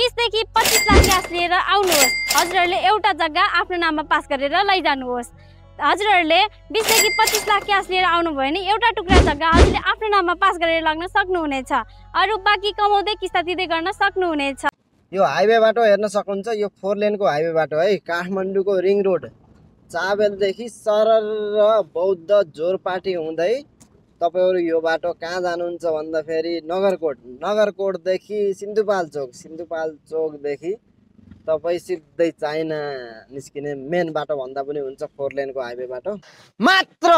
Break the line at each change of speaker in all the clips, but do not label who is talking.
20 देखि 25 लाख क्यास लिएर आउनुहोस्। हजुरहरूले एउटा जग्गा आफ्नो नाममा पास गरेर लैजानुहोस्। हजुरहरूले 20 देखि 25 लाख क्यास लिएर आउनुभयो भने एउटा टुक्रा जग्गा हजुरले आफ्नो नाममा पास गरेर लाग्न सक्नुहुनेछ। अरु बाँकी कमाउँदै किस्ता तिर्दै गर्न सक्नुहुनेछ।
यो हाइवे बाटो हेर्न सक्नुहुन्छ, यो 4 लेनको हाइवे बाटो है, काठमाडौँको रिङ रोड चाबेलदेखि सरर बौद्ध जोरपाटी हुँदै तपाईहरु यो बाटो कहाँ जानुहुन्छ भन्दाखेरि नगरकोटदेखि सिन्धुपाल्चोक सिन्धुपाल्चोकदेखि तपाई सिधै चाइना निस्किने मेन बाटो भन्दा पनि हुन्छ 4 लेनको हाइवे बाटो। मात्र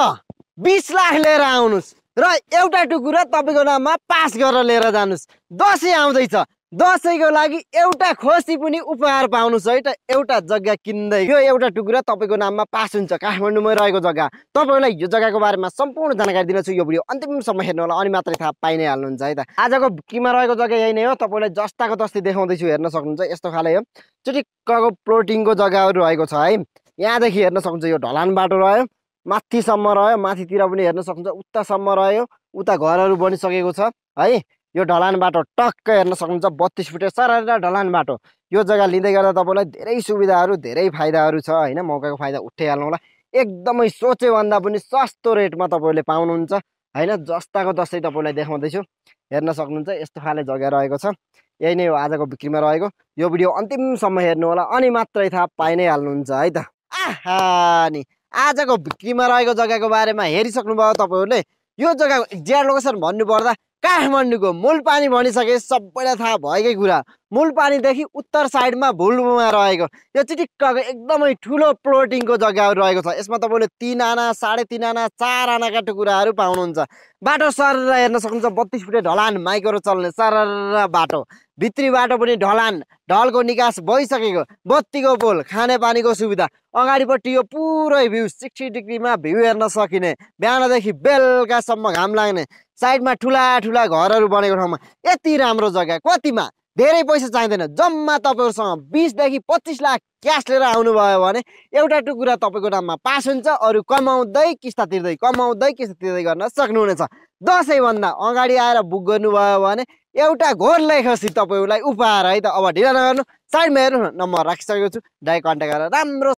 20 लाख लिएर आउनुस् र एउटा टुकुरा तपाईको नाममा पास गरेर लिएर जानुस्। दशैं आउँदैछ, दशैंको लागि एउटा खोसी पनि उपहार पाउनुस् है त। एउटा जग्गा किन्दै यो एउटा टुकुरा तपाईको नाममा पास हुन्छ, काठमाडौँमै रहेको जग्गा। तपाईलाई यो जग्गाको बारेमा सम्पूर्ण जानकारी दिनेछु। यो भिडियो अन्तिमसम्म हेर्नु होला, अनि मात्रै थाहा पाइ नै हाल्नुहुन्छ है त। आजको किमा रहेको जग्गा यही नै हो। तपाईलाई जस्ताको तस्तै देखाउँदै छु, हेर्न सक्नुहुन्छ। यस्तो खाले हो, चिटिक्कको प्लोटिङको जग्गाहरु रहेको छ है। यहाँदेखि हेर्न सक्नुहुन्छ यो ढलान बाटो रह्यो, माथिसम्म रह्यो, माथितिर पनि हेर्न सक्नुहुन्छ, उतासम्म रह्यो, उता घरहरु बनिसकेको छ है। यो ढलान बाटो टक्क हेर्न सक्नुहुन्छ, 32 फुटे सरर ढलान बाटो। यो जग्गा लिँदै गर्दा तपाईलाई धेरै सुविधाहरु, धेरै फाइदाहरु छ हैन। मौकाको फाइदा उठाइहाल्नु होला। एकदमै सोचे भन्दा पनि सस्तो रेटमा तपाईले पाउनुहुन्छ हैन। जस्ताको तस्तै तपाईलाई देखाउँदै छु, हेर्न सक्नुहुन्छ। यस्तो खाले जग्गा रहेको छ। यही नै हो आजको बिक्रीमा रहेको। यो भिडियो अन्तिमसम्म हेर्नु होला, अनि मात्रै थाहा पाइ नै हाल्नुहुन्छ है त। आहा नि आजको बिक्रीमा रहेको जग्गाको बारेमा हेरिसक्नु भयो तपाईहरुले। यो जग्गाको एक्ज्याक्ट लोकेसन भन्नु पर्दा काठमाडौँको मूलपानी भनिसके सबैलाई थाहा भएकै कुरा। मूलपानीदेखि उत्तर साइडमा भुलबुमा रहेको यो चिटिक्कको एकदमै ठुलो प्लोटिङको जग्गाहरु रहेको छ। यसमा तपाईले 3 आना, 3.5 आना, 4 आनाका टुकुराहरु पाउनुहुन्छ। बाटो सरर हेर्न सक्नुहुन्छ, 32 फुटे ढलान, माइक्रो चल्ने सरर बाटो। भित्री बाटो पनि ढलान, ढलको निकास भइसकेको, बत्तीको पोल, खाने पानीको सुविधा। अगाडिपट्टि यो पुरै भ्यू 60 डिग्रीमा भ्यू हेर्न सकिने, बिहानदेखि बेलुकासम्म घाम लाग्ने। साइडमा ठुला ठुला घरहरु बनेको ठाउँमा यति राम्रो जग्गा कतिमा? धेरै पैसा चाहिँदैन। जम्मा तपाईहरुसँग 20 देखि 25 लाख क्यास लिएर आउनु भयो भने एउटा टुकुरा तपाईको नाममा पास हुन्छ। अरु कमाउँदै किस्ता तिर्दै गर्न सक्नुहुनेछ। दशैं भन्दा अगाडि आएर बुक गर्नुभयो भने एउटा घोरलै खसी तपाईहरुलाई उपहार है त। अब ढिला नगर्नु, साइडमा हेर्नु, नम्बर राखिसकेको छु, डाइरेक्ट कन्ट्याक्ट गरेर राम्रो